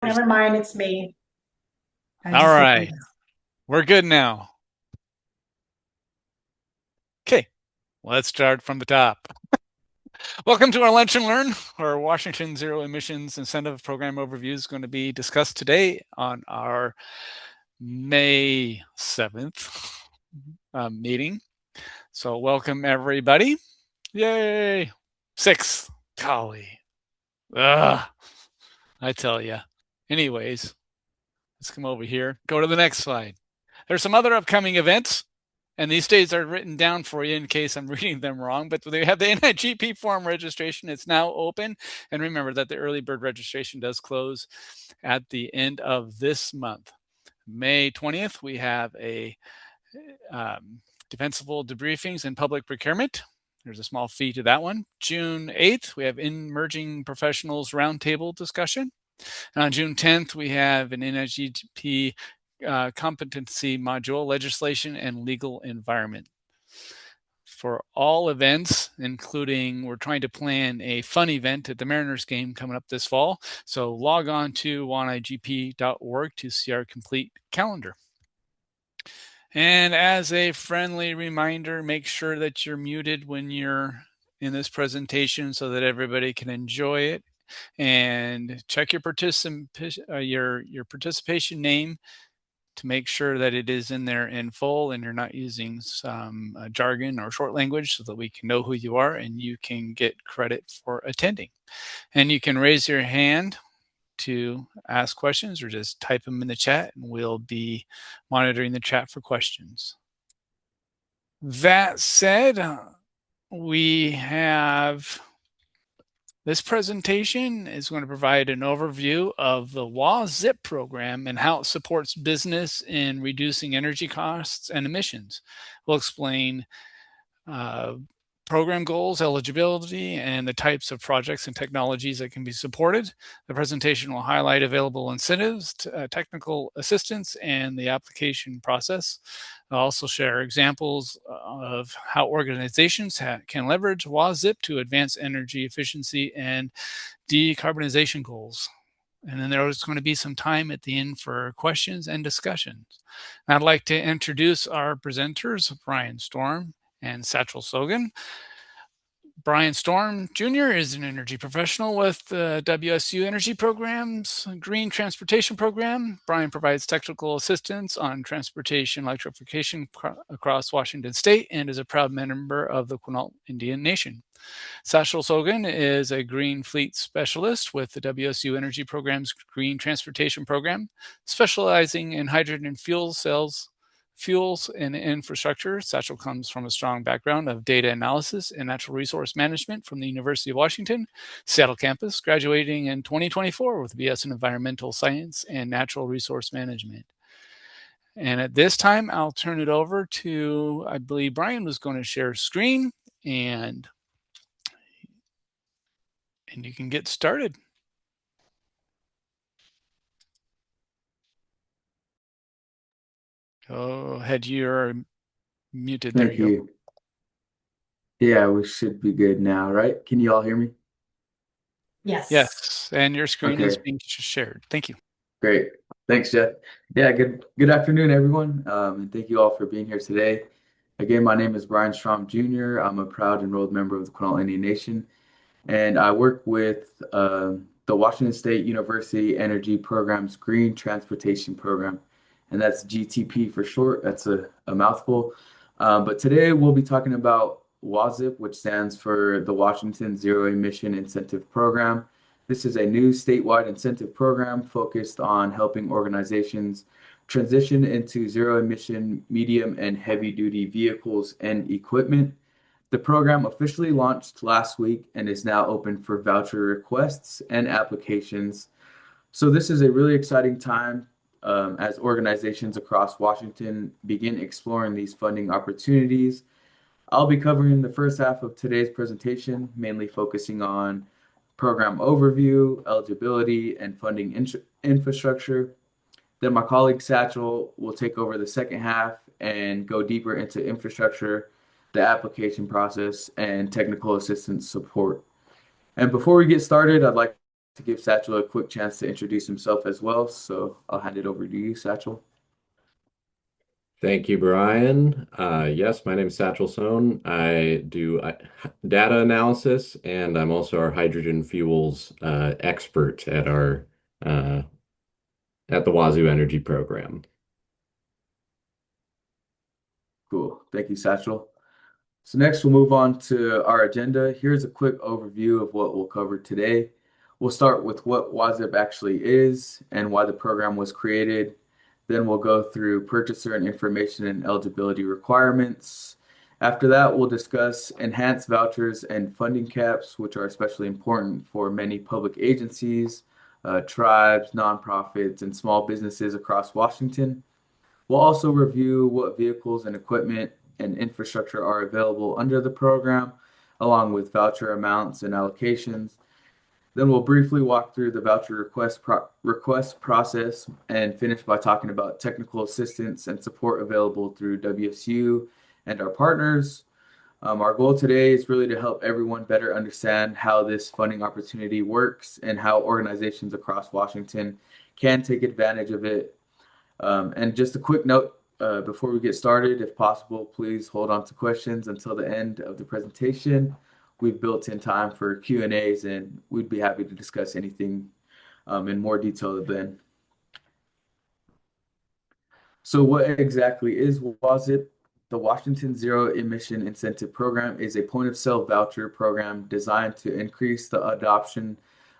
Never mind, it's me. I All just hit right, on we're good now. Okay, let's start from the top. Welcome to our Lunch and Learn. Our Washington Zero Emissions Incentive Program overview is going to be discussed today on our May 7th meeting. So welcome everybody. Yay! 6th. Golly. Ugh, I tell you. Anyways, let's come over here. Go to the next slide. There's some other upcoming events. And these dates are written down for you in case I'm reading them wrong, but they have the NIGP form registration. It's now open. And remember that the early bird registration does close at the end of this month. May 20th, we have a defensible debriefings and public procurement. There's a small fee to that one. June 8th, we have emerging professionals roundtable discussion. And on June 10th, we have an NIGP competency module, legislation and legal environment. For all events, including we're trying to plan a fun event at the Mariners game coming up this fall. So log on to wanigp.org to see our complete calendar. And as a friendly reminder, make sure that you're muted when you're in this presentation so that everybody can enjoy it. And check your participation name to make sure that it is in there in full and you're not using some jargon or short language so that we can know who you are and you can get credit for attending. And you can raise your hand to ask questions or just type them in the chat and we'll be monitoring the chat for questions. That said, we have this presentation is going to provide an overview of the WAZIP program and how it supports business in reducing energy costs and emissions. We'll explain program goals, eligibility, and the types of projects and technologies that can be supported. The presentation will highlight available incentives, technical assistance, and the application process. I'll also share examples of how organizations can leverage WAZIP to advance energy efficiency and decarbonization goals. And then there's going to be some time at the end for questions and discussions. I'd like to introduce our presenters, Bryan Strom and Stachel Sogn. Bryan Strom Jr. is an energy professional with the WSU Energy Program's Green Transportation Program. Bryan provides technical assistance on transportation electrification across Washington State and is a proud member of the Quinault Indian Nation. Stachel Sogn is a green fleet specialist with the WSU Energy Program's Green Transportation Program, specializing in hydrogen fuel cells, fuels, and infrastructure. Stachel comes from a strong background of data analysis and natural resource management from the University of Washington, Seattle campus, graduating in 2024 with a BS in Environmental Science and Natural Resource Management. And at this time, I'll turn it over to, I believe Bryan was going to share screen and you can get started. Go ahead, you're muted. There Thank you go. you. Yeah, we should be good now, right? Can you all hear me? yes. Yes, and your screen is Okay, being shared. Thank you. great. Thanks, Jeff. Yeah, good afternoon, everyone. And thank you all for being here today. Again, my name is Bryan Strom Jr. I'm a proud enrolled member of the Quinault Indian Nation, and I work with the Washington State University Energy Program's Green Transportation Program, and that's GTP for short. That's a mouthful. But today we'll be talking about WAZIP, which stands for the Washington Zero Emission Incentive Program. This is a new statewide incentive program focused on helping organizations transition into zero emission medium and heavy duty vehicles and equipment. The program officially launched last week and is now open for voucher requests and applications. So this is a really exciting time as organizations across Washington begin exploring these funding opportunities. I'll be covering the first half of today's presentation, mainly focusing on program overview, eligibility, and funding infrastructure. Then my colleague Stachel will take over the second half and go deeper into infrastructure, the application process, and technical assistance support. And before we get started, I'd like to give Stachel a quick chance to introduce himself as well. So I'll hand it over to you, Stachel. Thank you, Brian. Yes, my name is Stachel Sogn. I do data analysis, and I'm also our hydrogen fuels expert at our at the Wazoo Energy Program. Cool. Thank you, Stachel. So next we'll move on to our agenda. Here's a quick overview of what we'll cover today. We'll start with what WAZIP actually is and why the program was created. Then we'll go through purchaser and information and eligibility requirements. After that, we'll discuss enhanced vouchers and funding caps, which are especially important for many public agencies, tribes, nonprofits, and small businesses across Washington. We'll also review what vehicles and equipment and infrastructure are available under the program, along with voucher amounts and allocations. Then we'll briefly walk through the voucher request process and finish by talking about technical assistance and support available through WSU and our partners. Our goal today is really to help everyone better understand how this funding opportunity works and how organizations across Washington can take advantage of it. And just a quick note before we get started, if possible, please hold on to questions until the end of the presentation. We've built in time for Q&As, and we'd be happy to discuss anything in more detail then. So what exactly is WAZIP? The Washington Zero Emission Incentive Program is a point-of-sale voucher program designed to increase the adoption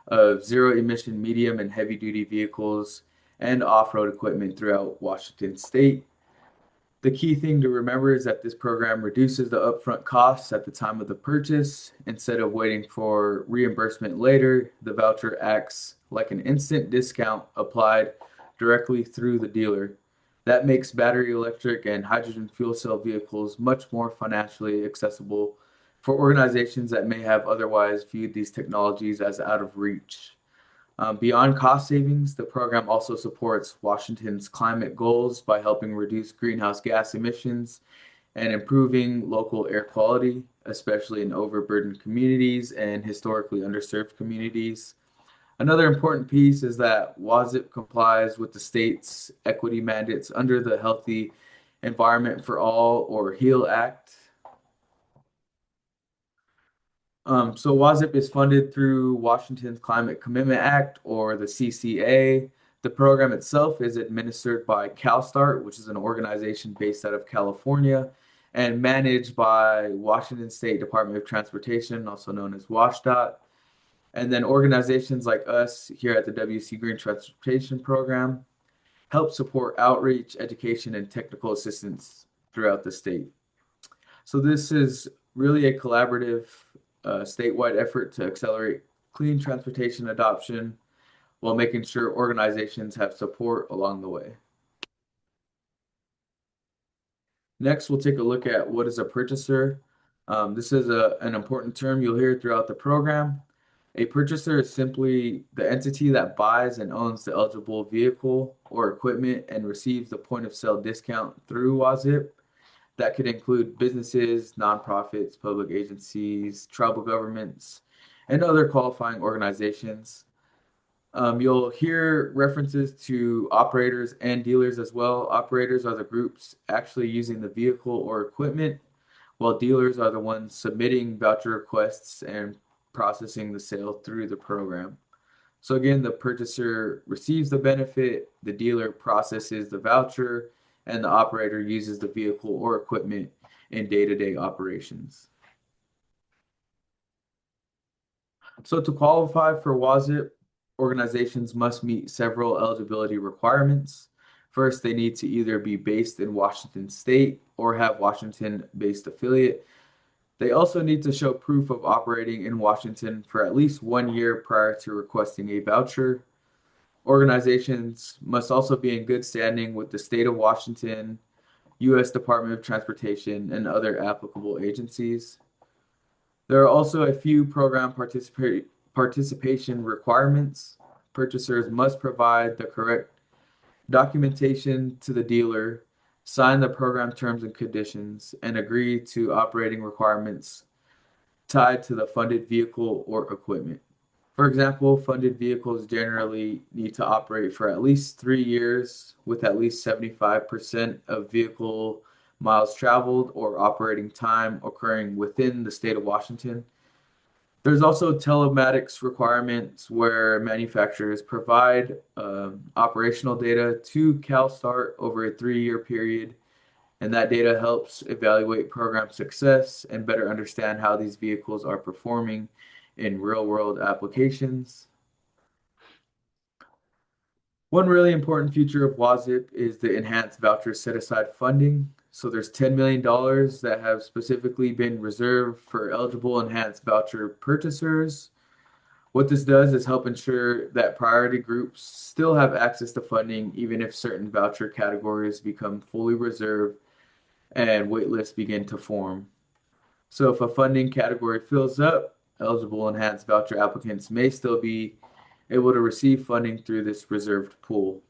of zero-emission medium and heavy-duty vehicles and off-road equipment throughout Washington state. The key thing to remember is that this program reduces the upfront costs at the time of the purchase. Instead of waiting for reimbursement later, the voucher acts like an instant discount applied directly through the dealer. That makes battery electric and hydrogen fuel cell vehicles much more financially accessible for organizations that may have otherwise viewed these technologies as out of reach. Beyond cost savings, the program also supports Washington's climate goals by helping reduce greenhouse gas emissions and improving local air quality, especially in overburdened communities and historically underserved communities. Another important piece is that WAZIP complies with the state's equity mandates under the Healthy Environment for All, or HEAL Act. So WAZIP is funded through Washington's Climate Commitment Act, or the CCA. The program itself is administered by CalSTART, which is an organization based out of California, and managed by Washington State Department of Transportation, also known as WashDOT. And then organizations like us here at the WC Green Transportation Program help support outreach, education, and technical assistance throughout the state. So this is really a collaborative statewide effort to accelerate clean transportation adoption while making sure organizations have support along the way. Next, we'll take a look at what is a purchaser. This is an important term you'll hear throughout the program. A purchaser is simply the entity that buys and owns the eligible vehicle or equipment and receives the point of sale discount through WAZIP. That could include businesses, nonprofits, public agencies, tribal governments, and other qualifying organizations. You'll hear references to operators and dealers as well. Operators are the groups actually using the vehicle or equipment, while dealers are the ones submitting voucher requests and processing the sale through the program. So again, the purchaser receives the benefit, the dealer processes the voucher, and the operator uses the vehicle or equipment in day-to-day operations. So to qualify for WAZIP, organizations must meet several eligibility requirements. First, they need to either be based in Washington State or have Washington-based affiliate. They also need to show proof of operating in Washington for at least 1 year prior to requesting a voucher. Organizations must also be in good standing with the state of Washington, U.S. Department of Transportation, and other applicable agencies. There are also a few program participation requirements. Purchasers must provide the correct documentation to the dealer, sign the program terms and conditions, and agree to operating requirements tied to the funded vehicle or equipment. For example, funded vehicles generally need to operate for at least 3 years with at least 75% of vehicle miles traveled or operating time occurring within the state of Washington. There's also telematics requirements where manufacturers provide operational data to CalSTART over a 3-year period, and that data helps evaluate program success and better understand how these vehicles are performing in real-world applications. One really important feature of WAZIP is the enhanced voucher set-aside funding. So there's $10 million that have specifically been reserved for eligible enhanced voucher purchasers. What this does is help ensure that priority groups still have access to funding even if certain voucher categories become fully reserved and waitlists begin to form. So if a funding category fills up, eligible enhanced voucher applicants may still be able to receive funding through this reserved pool.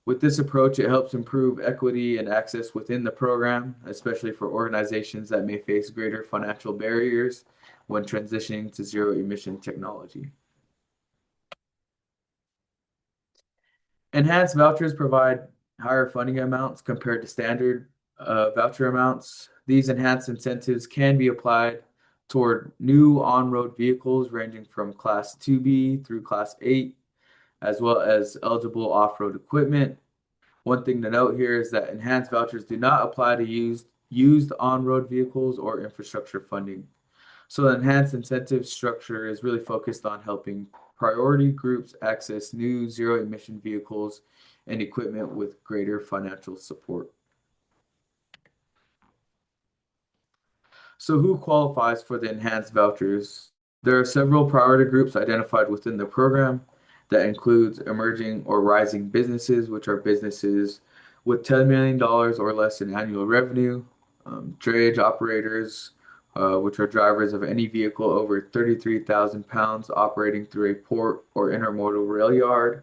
With this approach, it helps improve equity and access within the program, especially for organizations that may face greater financial barriers when transitioning to zero emission technology. Enhanced vouchers provide higher funding amounts compared to standard voucher amounts. These enhanced incentives can be applied toward new on-road vehicles ranging from Class 2B through Class 8, as well as eligible off-road equipment. One thing to note here is that enhanced vouchers do not apply to used on-road vehicles or infrastructure funding. So the enhanced incentive structure is really focused on helping priority groups access new zero-emission vehicles and equipment with greater financial support. So who qualifies for the enhanced vouchers? There are several priority groups identified within the program. That includes emerging or rising businesses, which are businesses with $10 million or less in annual revenue, drayage operators, which are drivers of any vehicle over 33,000 pounds operating through a port or intermodal rail yard,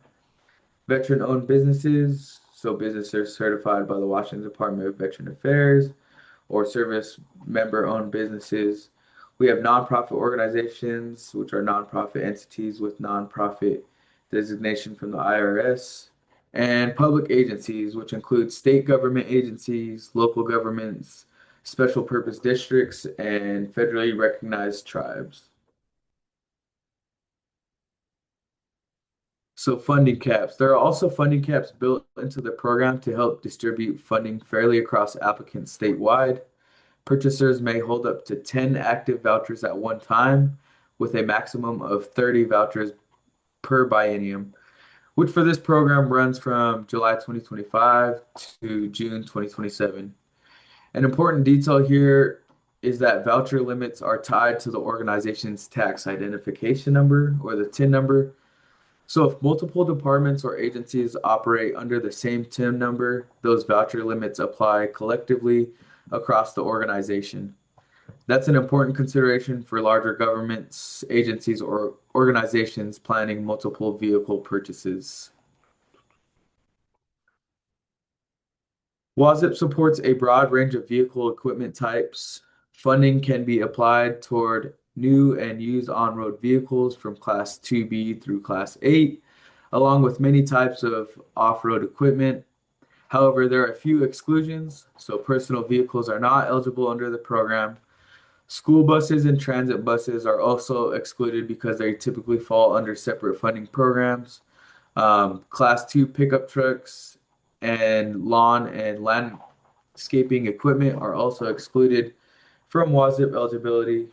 veteran-owned businesses, so businesses certified by the Washington Department of Veteran Affairs, or service member-owned businesses. We have nonprofit organizations, which are nonprofit entities with nonprofit designation from the IRS, and public agencies, which include state government agencies, local governments, special purpose districts, and federally recognized tribes. So funding caps. There are also funding caps built into the program to help distribute funding fairly across applicants statewide. Purchasers may hold up to 10 active vouchers at one time, with a maximum of 30 vouchers per biennium, which for this program runs from July 2025 to June 2027. An important detail here is that voucher limits are tied to the organization's tax identification number, or the TIN number. So if multiple departments or agencies operate under the same TIN number, those voucher limits apply collectively across the organization. That's an important consideration for larger governments, agencies, or organizations planning multiple vehicle purchases. WAZIP supports a broad range of vehicle equipment types. Funding can be applied toward new and used on-road vehicles from Class 2B through Class 8, along with many types of off-road equipment. However, there are a few exclusions, so personal vehicles are not eligible under the program. School buses and transit buses are also excluded because they typically fall under separate funding programs. Class 2 pickup trucks and lawn and landscaping equipment are also excluded from WAZIP eligibility.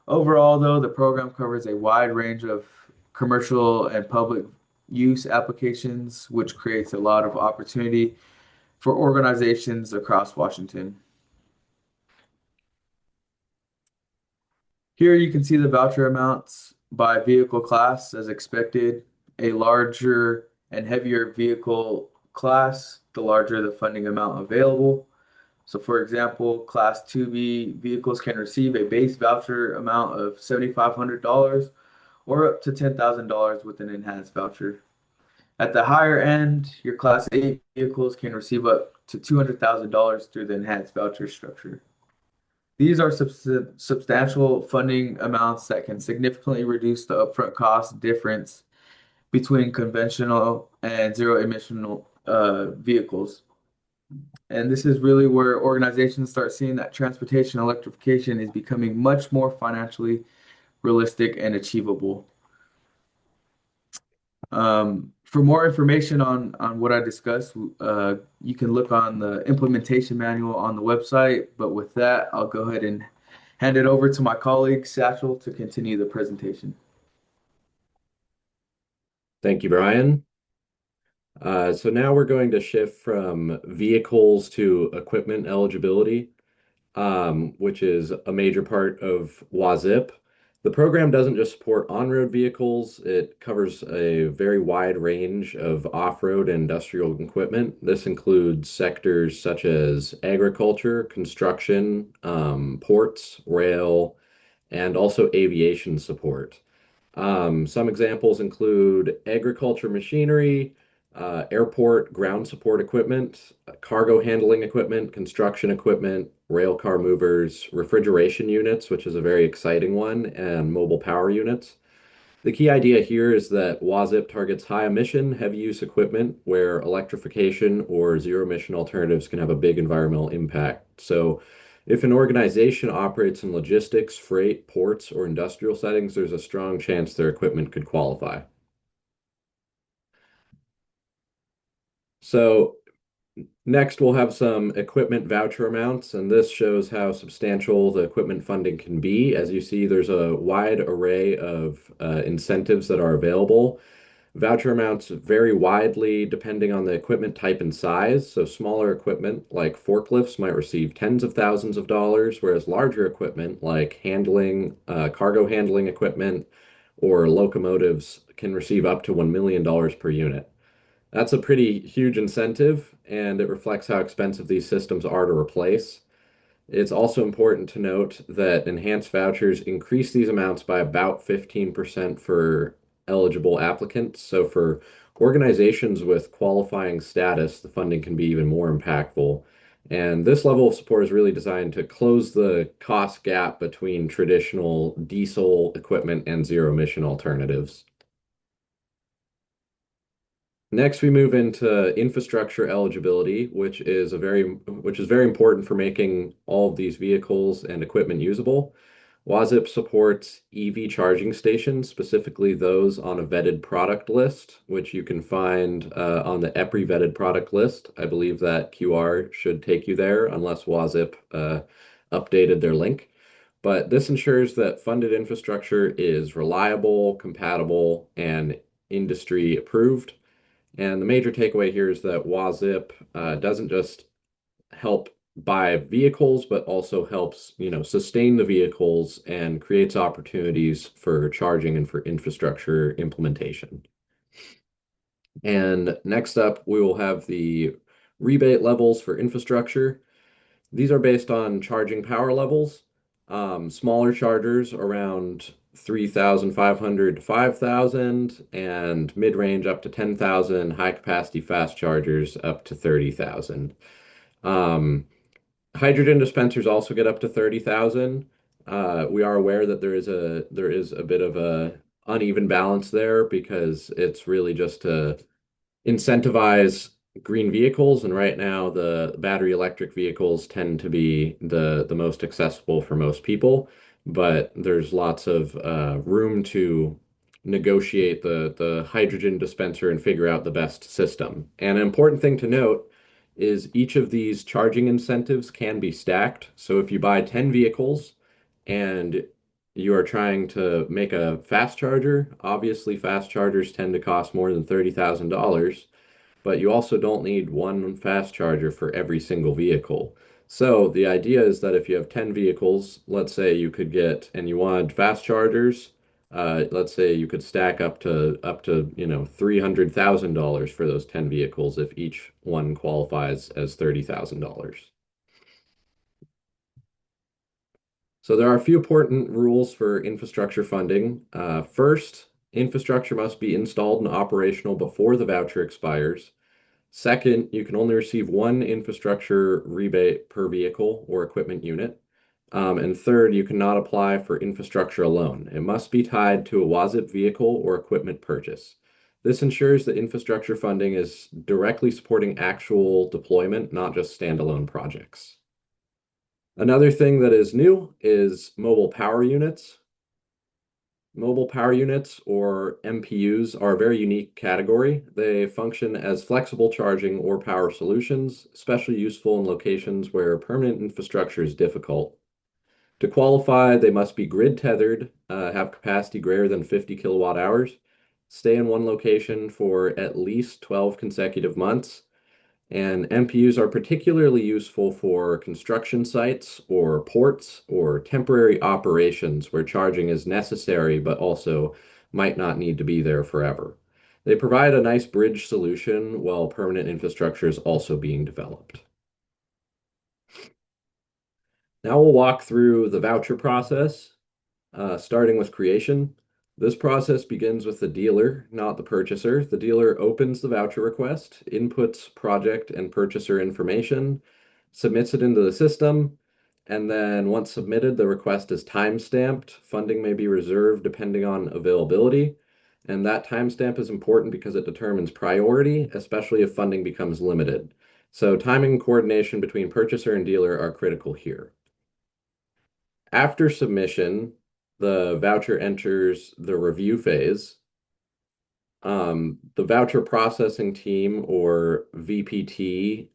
Overall, though, the program covers a wide range of commercial and public use applications, which creates a lot of opportunity for organizations across Washington. Here you can see the voucher amounts by vehicle class as expected. A larger and heavier vehicle class, the larger the funding amount available. So for example, Class 2B vehicles can receive a base voucher amount of $7,500 or up to $10,000 with an enhanced voucher. At the higher end, your Class 8 vehicles can receive up to $200,000 through the enhanced voucher structure. These are substantial funding amounts that can significantly reduce the upfront cost difference between conventional and zero emission vehicles. And this is really where organizations start seeing that transportation electrification is becoming much more financially realistic and achievable. For more information on what I discussed, you can look on the implementation manual on the website. But with that, I'll go ahead and hand it over to my colleague, Stachel, to continue the presentation. Thank you, Bryan. So now we're going to shift from vehicles to equipment eligibility, which is a major part of WAZIP. The program doesn't just support on-road vehicles, it covers a very wide range of off-road and industrial equipment. This includes sectors such as agriculture, construction, ports, rail, and also aviation support. Some examples include agriculture machinery, airport ground support equipment, cargo handling equipment, construction equipment, rail car movers, refrigeration units, which is a very exciting one, and mobile power units. The key idea here is that WAZIP targets high emission, heavy use equipment where electrification or zero emission alternatives can have a big environmental impact. So if an organization operates in logistics, freight, ports, or industrial settings, there's a strong chance their equipment could qualify. So next, we'll have some equipment voucher amounts, and this shows how substantial the equipment funding can be. As you see, there's a wide array of incentives that are available. Voucher amounts vary widely depending on the equipment type and size. So smaller equipment like forklifts might receive tens of thousands of dollars, whereas larger equipment like cargo handling equipment or locomotives can receive up to $1 million per unit. That's a pretty huge incentive, and it reflects how expensive these systems are to replace. It's also important to note that enhanced vouchers increase these amounts by about 15% for eligible applicants. So for organizations with qualifying status, the funding can be even more impactful. And this level of support is really designed to close the cost gap between traditional diesel equipment and zero emission alternatives. Next, we move into infrastructure eligibility, which is very important for making all of these vehicles and equipment usable. WAZIP supports EV charging stations, specifically those on a vetted product list, which you can find on the EPRI vetted product list. I believe that QR should take you there unless WAZIP updated their link. But this ensures that funded infrastructure is reliable, compatible, and industry approved. And the major takeaway here is that WAZIP doesn't just help buy vehicles, but also helps, sustain the vehicles and creates opportunities for charging and for infrastructure implementation. And next up, we will have the rebate levels for infrastructure. These are based on charging power levels. Smaller chargers around 3,500 to 5,000, and mid-range up to 10,000, high-capacity fast chargers up to 30,000. Hydrogen dispensers also get up to 30,000. We are aware that there is a bit of a uneven balance there because it's really just to incentivize green vehicles, and right now the battery electric vehicles tend to be the most accessible for most people, but there's lots of room to negotiate the hydrogen dispenser and figure out the best system. And an important thing to note is each of these charging incentives can be stacked. So if you buy 10 vehicles and you are trying to make a fast charger, obviously fast chargers tend to cost more than $30,000. But you also don't need one fast charger for every single vehicle. So the idea is that if you have 10 vehicles, let's say you could get, and you wanted fast chargers, let's say you could stack up to $300,000 for those 10 vehicles if each one qualifies as $30,000. So there are a few important rules for infrastructure funding. First, infrastructure must be installed and operational before the voucher expires. Second, you can only receive one infrastructure rebate per vehicle or equipment unit. And third, you cannot apply for infrastructure alone. It must be tied to a WAZIP vehicle or equipment purchase. This ensures that infrastructure funding is directly supporting actual deployment, not just standalone projects. Another thing that is new is mobile power units. Mobile power units, or MPUs, are a very unique category. They function as flexible charging or power solutions, especially useful in locations where permanent infrastructure is difficult. To qualify, they must be grid tethered, have capacity greater than 50 kilowatt hours, stay in one location for at least 12 consecutive months, and MPUs are particularly useful for construction sites or ports or temporary operations where charging is necessary but also might not need to be there forever. They provide a nice bridge solution while permanent infrastructure is also being developed. Now we'll walk through the voucher process, starting with creation. This process begins with the dealer, not the purchaser. The dealer opens the voucher request, inputs project and purchaser information, submits it into the system, and then once submitted, the request is time-stamped. Funding may be reserved depending on availability, and that timestamp is important because it determines priority, especially if funding becomes limited. So timing and coordination between purchaser and dealer are critical here. After submission, the voucher enters the review phase. The voucher processing team, or VPT,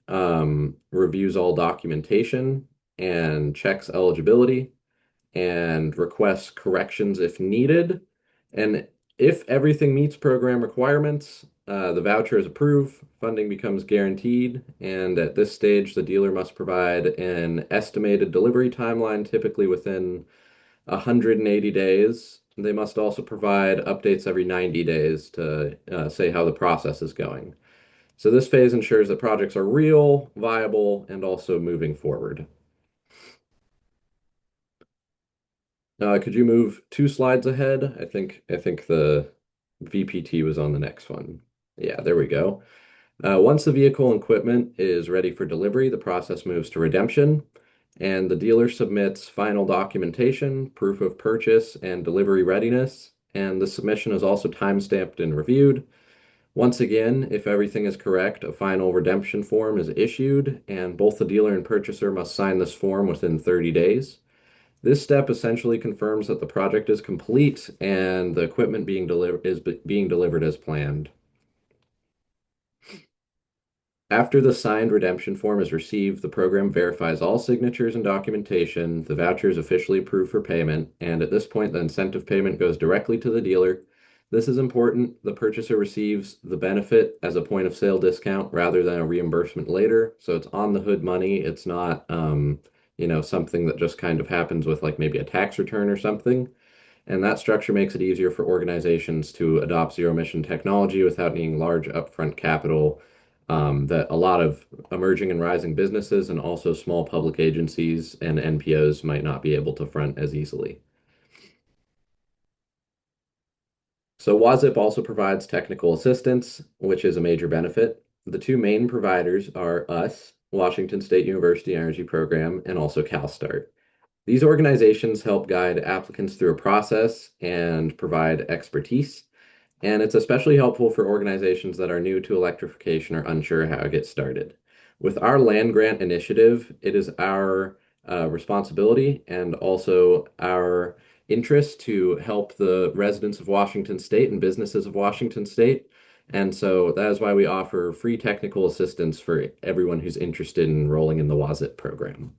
reviews all documentation and checks eligibility and requests corrections if needed. And if everything meets program requirements, the voucher is approved, funding becomes guaranteed, and at this stage, the dealer must provide an estimated delivery timeline, typically within 180 days. They must also provide updates every 90 days to say how the process is going. So this phase ensures that projects are real, viable, and also moving forward. Could you move 2 slides ahead? I think the VPT was on the next one. Yeah, there we go. Once the vehicle and equipment is ready for delivery, the process moves to redemption, and the dealer submits final documentation, proof of purchase, and delivery readiness, and the submission is also time-stamped and reviewed. Once again, if everything is correct, a final redemption form is issued, and both the dealer and purchaser must sign this form within 30 days. This step essentially confirms that the project is complete and the equipment is being delivered as planned. After the signed redemption form is received, the program verifies all signatures and documentation, the voucher is officially approved for payment, and at this point, the incentive payment goes directly to the dealer. This is important. The purchaser receives the benefit as a point of sale discount rather than a reimbursement later. So it's on the hood money. It's not, something that just kind of happens with like maybe a tax return or something. And that structure makes it easier for organizations to adopt zero emission technology without needing large upfront capital that a lot of emerging and rising businesses and also small public agencies and NPOs might not be able to front as easily. So WAZIP also provides technical assistance, which is a major benefit. The two main providers are us, Washington State University Energy Program, and also CalSTART. These organizations help guide applicants through a process and provide expertise. And it's especially helpful for organizations that are new to electrification or unsure how to get started. With our land grant initiative, it is our responsibility and also our interest to help the residents of Washington State and businesses of Washington State. And so that is why we offer free technical assistance for everyone who's interested in enrolling in the WAZIP program.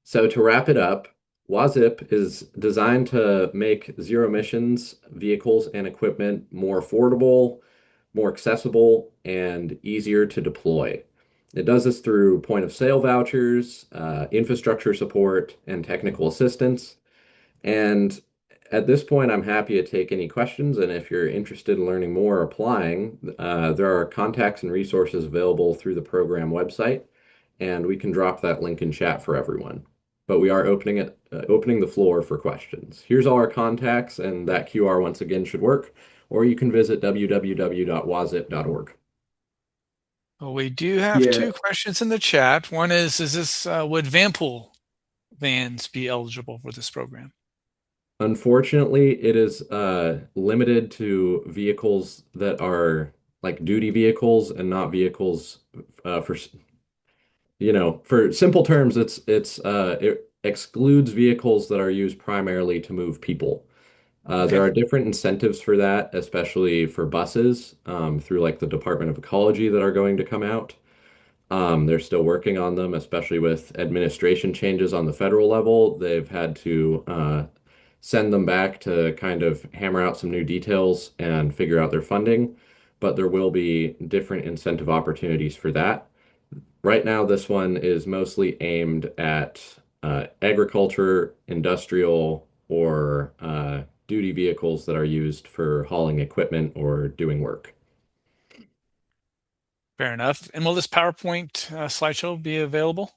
So to wrap it up, WAZIP is designed to make zero emissions vehicles and equipment more affordable, more accessible, and easier to deploy. It does this through point of sale vouchers, infrastructure support, and technical assistance. And at this point, I'm happy to take any questions. And if you're interested in learning more or applying, there are contacts and resources available through the program website, and we can drop that link in chat for everyone. But we are opening the floor for questions. Here's all our contacts, and that QR once again should work, or you can visit www.wazip.org. Well, we do have Yeah, two questions in the chat. One is this would Vanpool vans be eligible for this program? Unfortunately, it is limited to vehicles that are like duty vehicles and not vehicles for for simple terms, it excludes vehicles that are used primarily to move people. There Okay. are different incentives for that, especially for buses, through like the Department of Ecology that are going to come out. They're still working on them, especially with administration changes on the federal level. They've had to send them back to kind of hammer out some new details and figure out their funding. But there will be different incentive opportunities for that. Right now, this one is mostly aimed at agriculture, industrial, or duty vehicles that are used for hauling equipment or doing work. Fair enough. And will this PowerPoint slideshow be available?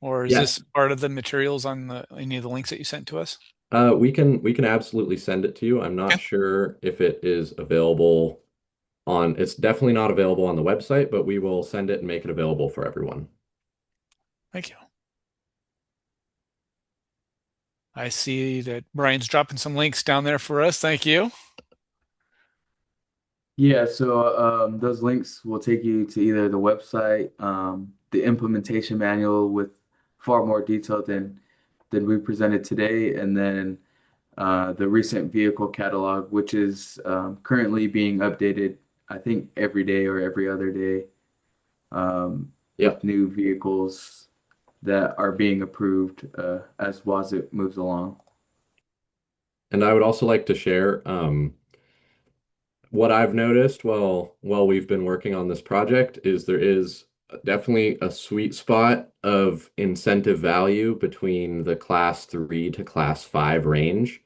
Or is this Yes, part of the materials on any of the links that you sent to us? we can absolutely send it to you. I'm not Okay. sure if it is available on, it's definitely not available on the website, but we will send it and make it available for everyone. Thank you. I see that Brian's dropping some links down there for us. Thank you. yeah. So those links will take you to either the website, the implementation manual with far more detail than we presented today, and then the recent vehicle catalog, which is currently being updated, I think every day or every other day, with Yep. new vehicles that are being approved as WAZIP moves along. And I would also like to share what I've noticed while we've been working on this project is there is definitely a sweet spot of incentive value between the class 3 to class 5 range.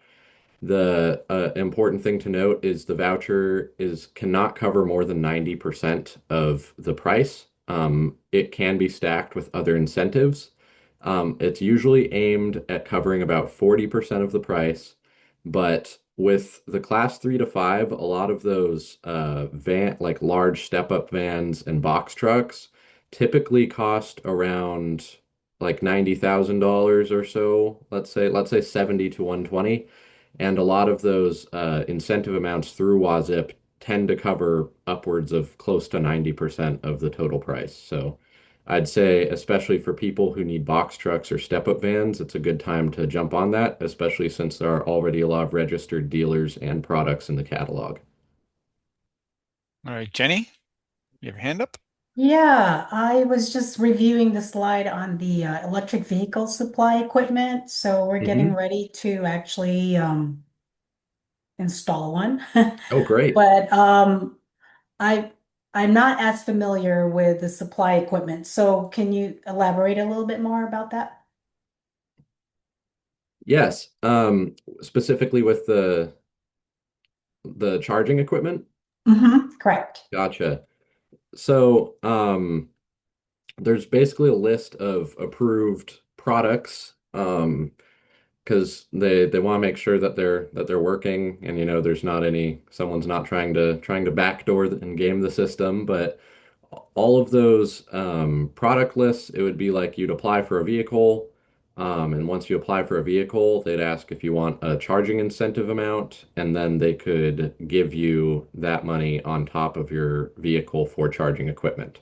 The important thing to note is the voucher is cannot cover more than 90% of the price. It can be stacked with other incentives. It's usually aimed at covering about 40% of the price, but with the class 3 to 5, a lot of those like large step-up vans and box trucks typically cost around like $90,000 or so. Let's say 70 to 120. And a lot of those incentive amounts through WAZIP tend to cover upwards of close to 90% of the total price. So I'd say, especially for people who need box trucks or step-up vans, it's a good time to jump on that, especially since there are already a lot of registered dealers and products in the catalog. All right, Jenny, you have your hand up? Yeah, I was just reviewing the slide on the electric vehicle supply equipment. So we're getting Hmm. ready to actually install one. Oh, great. But I I'm not as familiar with the supply equipment. So can you elaborate a little bit more about that? Yes. Specifically with the charging equipment. Correct. Gotcha. So, there's basically a list of approved products because they want to make sure that they're working and there's not any someone's not trying to backdoor and game the system. But all of those product lists, it would be like you'd apply for a vehicle, and once you apply for a vehicle, they'd ask if you want a charging incentive amount, and then they could give you that money on top of your vehicle for charging equipment.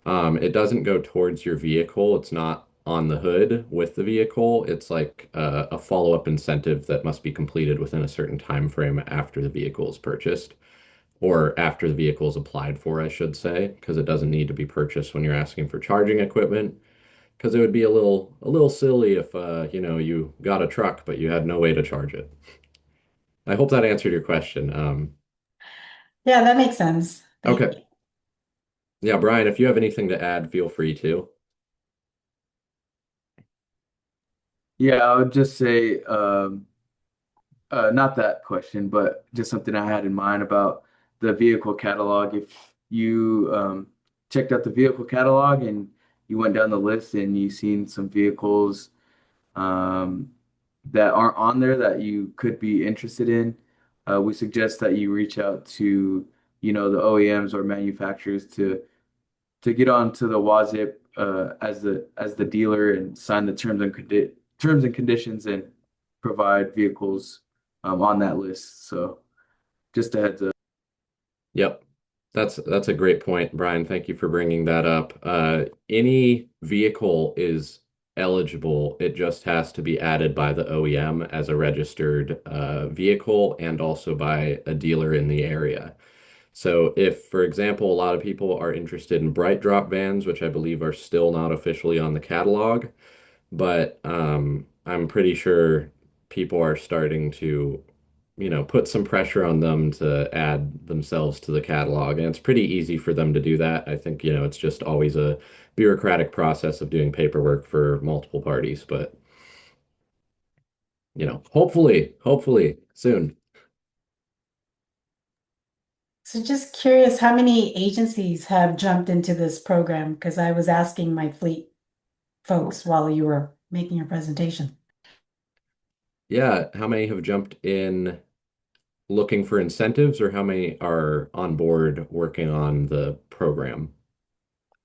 It doesn't go towards your vehicle. It's not on the hood with the vehicle. It's like a follow-up incentive that must be completed within a certain time frame after the vehicle is purchased, or after the vehicle is applied for, I should say, because it doesn't need to be purchased when you're asking for charging equipment. Because it would be a little silly if you got a truck but you had no way to charge it. I hope that answered your question. Yeah, that makes sense. Thank Okay. you. Yeah, Brian, if you have anything to add, feel free to. Yeah, I would just say, not that question, but just something I had in mind about the vehicle catalog. If you checked out the vehicle catalog and you went down the list and you seen some vehicles um, that aren't on there that you could be interested in, we suggest that you reach out to, the OEMs or manufacturers to get onto the WAZIP as the dealer and sign the terms and conditions and provide vehicles on that list. So just a heads up. Yep. That's a great point, Brian. Thank you for bringing that up. Any vehicle is eligible. It just has to be added by the OEM as a registered vehicle and also by a dealer in the area. So if, for example, a lot of people are interested in bright drop vans, which I believe are still not officially on the catalog, but I'm pretty sure people are starting to, put some pressure on them to add themselves to the catalog. And it's pretty easy for them to do that. I think, it's just always a bureaucratic process of doing paperwork for multiple parties, but, hopefully soon. So just curious, how many agencies have jumped into this program? Because I was asking my fleet folks while you were making your presentation. Yeah, how many have jumped in looking for incentives, or how many are on board working on the program?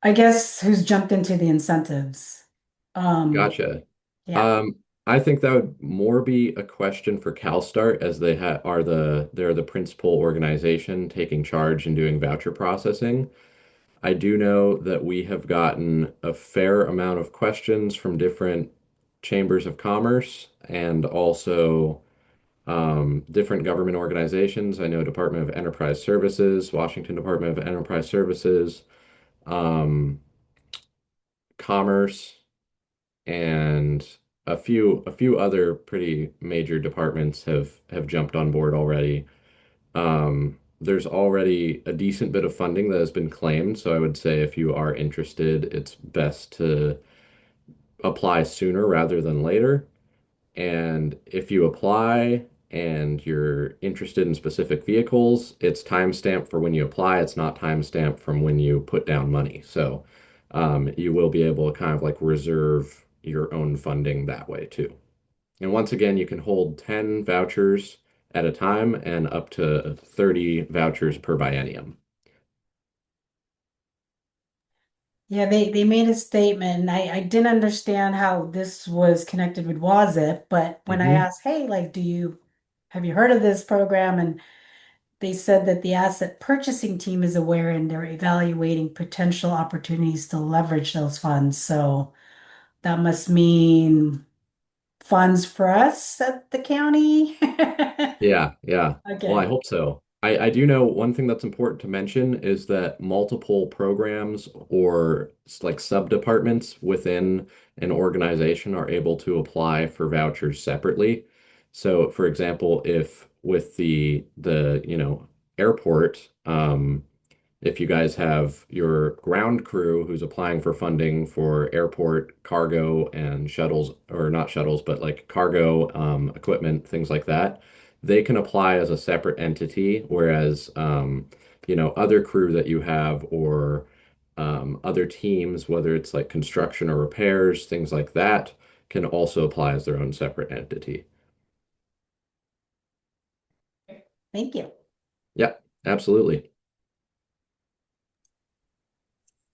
I guess who's jumped into the incentives? Um, Gotcha. yeah. Um, I think that would more be a question for CalStart, as they ha are they're the principal organization taking charge and doing voucher processing. I do know that we have gotten a fair amount of questions from different chambers of commerce and also different government organizations. I know Department of Enterprise Services, Washington Department of Enterprise Services, um, Commerce, and a few other pretty major departments have jumped on board already. There's already a decent bit of funding that has been claimed, so I would say if you are interested, it's best to apply sooner rather than later. And if you apply and you're interested in specific vehicles, it's timestamped for when you apply. It's not timestamped from when you put down money. So you will be able to kind of like reserve your own funding that way too. And once again, you can hold 10 vouchers at a time and up to 30 vouchers per biennium. Yeah, they made a statement and I didn't understand how this was connected with WAZIP, but when I Hmm. asked, hey, like, have you heard of this program? And they said that the asset purchasing team is aware and they're evaluating potential opportunities to leverage those funds. So that must mean funds for us at the county. Yeah, yeah. Well, I Okay. hope so. I do know one thing that's important to mention is that multiple programs or like sub-departments within an organization are able to apply for vouchers separately. So, for example, if with the airport, if you guys have your ground crew who's applying for funding for airport cargo and shuttles, or not shuttles, but like cargo equipment, things like that, they can apply as a separate entity, whereas other crew that you have or other teams, whether it's like construction or repairs, things like that, can also apply as their own separate entity. Thank you. Yep, absolutely.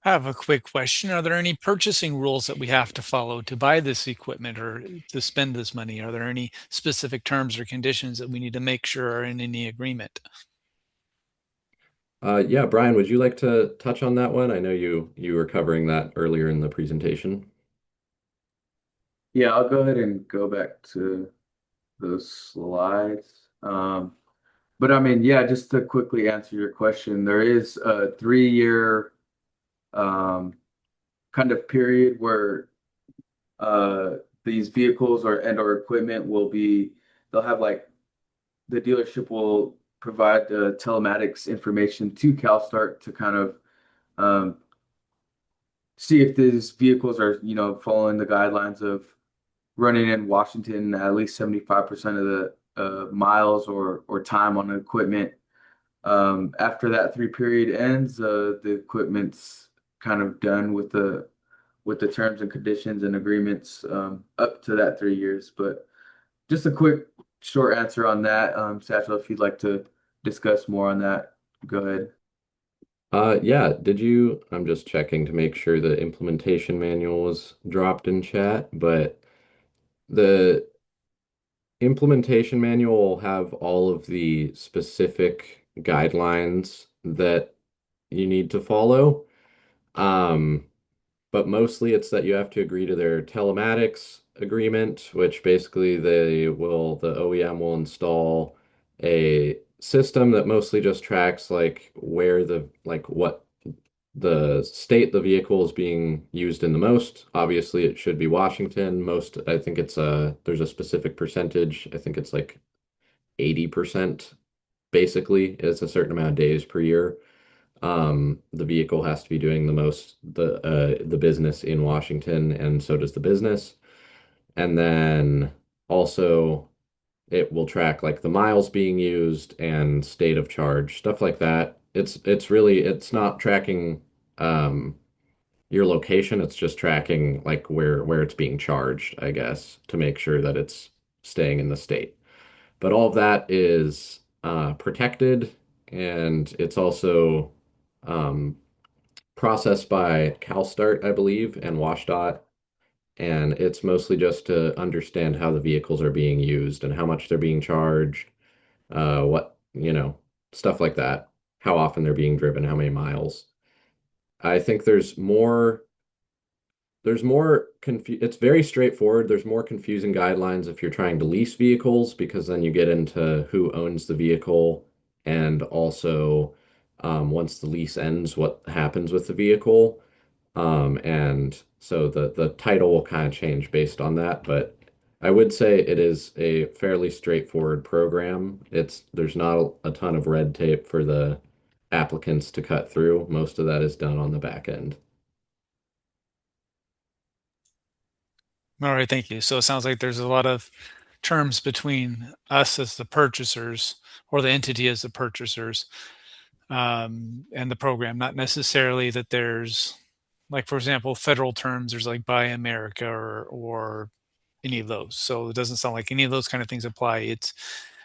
I have a quick question. Are there any purchasing rules that we have to follow to buy this equipment or to spend this money? Are there any specific terms or conditions that we need to make sure are in any agreement? Yeah, Brian, would you like to touch on that one? I know you were covering that earlier in the presentation. Yeah, I'll go ahead and go back to those slides. But I mean, yeah, just to quickly answer your question, there is a 3 year um, kind of period where these vehicles or equipment they'll have like the dealership will provide the telematics information to CalStart to kind of um, see if these vehicles are, following the guidelines of running in Washington at least 75% of the miles or time on the equipment. After that 3 period ends, the equipment's kind of done with the terms and conditions and agreements up to that 3 years. But just a quick short answer on that, Satchel, if you'd like to discuss more on that, go ahead. Yeah, I'm just checking to make sure the implementation manual was dropped in chat, but the implementation manual will have all of the specific guidelines that you need to follow. Um, but mostly it's that you have to agree to their telematics agreement, which basically the OEM will install a system that mostly just tracks like what the state the vehicle is being used in the most. Obviously, it should be Washington. I think there's a specific percentage. I think it's like 80% basically. It's a certain amount of days per year. The vehicle has to be doing the business in Washington, and so does the business. And then also it will track like the miles being used and state of charge, stuff like that. It's not tracking um your location, it's just tracking like where it's being charged, I guess, to make sure that it's staying in the state. But all of that is protected, and it's also um, processed by CalSTART, I believe, and WashDOT. And it's mostly just to understand how the vehicles are being used and how much they're being charged, stuff like that, how often they're being driven, how many miles. I think it's very straightforward. There's more confusing guidelines if you're trying to lease vehicles because then you get into who owns the vehicle and also once the lease ends, what happens with the vehicle. And so the title will kind of change based on that, but I would say it is a fairly straightforward program. There's not a ton of red tape for the applicants to cut through. Most of that is done on the back end. All right, thank you. So it sounds like there's a lot of terms between us as the purchasers or the entity as the purchasers and the program, not necessarily that there's like, for example, federal terms, there's like Buy America or any of those. So it doesn't sound like any of those kind of things apply. It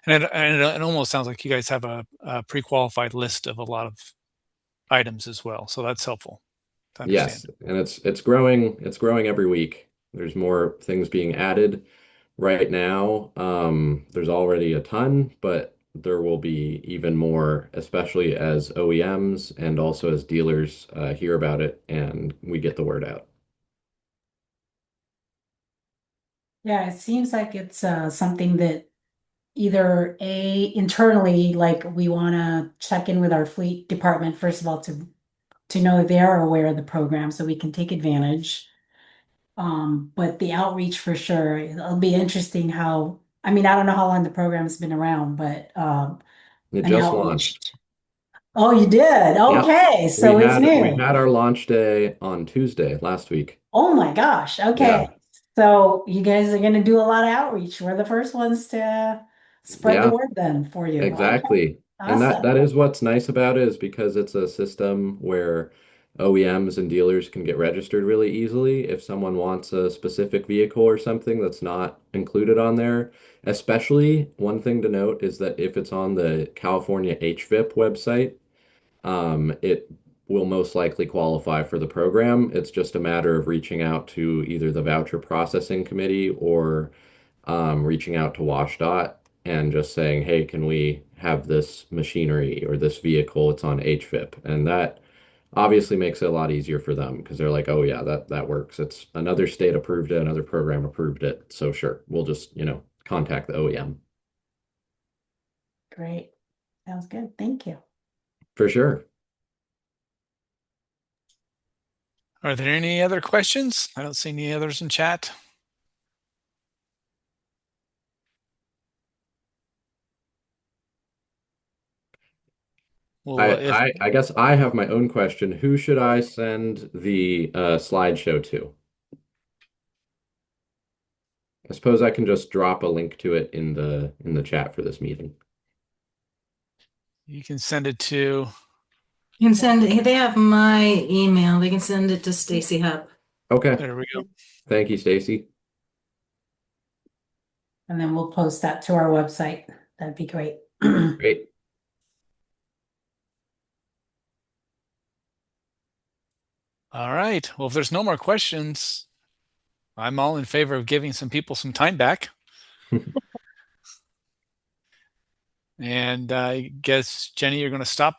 almost sounds like you guys have a pre-qualified list of a lot of items as well. So that's helpful to Yes, understand. and it's growing every week. There's more things being added. Right now, there's already a ton, but there will be even more, especially as OEMs and also as dealers hear about it and we get the word out. Yeah, it seems like it's something that either internally, like we want to check in with our fleet department, first of all, to know that they are aware of the program so we can take advantage. But the outreach for sure, it'll be interesting how, I mean, I don't know how long the program's been around, but It an just outreach. launched. Oh, you did? Yep. Okay, We so it's had we new. had our launch day on Tuesday last week. Oh my gosh. Yeah. Okay. So you guys are going to do a lot of outreach. We're the first ones to spread the Yeah. word then for you. Okay. Exactly. And that Awesome. that is what's nice about it is because it's a system where OEMs and dealers can get registered really easily if someone wants a specific vehicle or something that's not included on there. Especially one thing to note is that if it's on the California HVIP website, it will most likely qualify for the program. It's just a matter of reaching out to either the voucher processing committee or reaching out to WashDOT and just saying, hey, can we have this machinery or this vehicle? It's on HVIP. And that obviously makes it a lot easier for them because they're like, oh yeah, that works. It's another state approved it, another program approved it. So sure, we'll just, contact the OEM. Great. Sounds good. Thank you. For sure. Are there any other questions? I don't see any others in chat. Well, I, if I I guess I have my own question. Who should I send the slideshow to? I suppose I can just drop a link to it in the chat for this meeting. you can send it to, You can send it, they have my email. They can send it to Stacy Hub. Okay. there we go. Thank you, Stacy. And then we'll post that to our website. That'd be great. Great. All right. Well, if there's no more questions, I'm all in favor of giving some people some time back. And I guess, Jenny, you're going to stop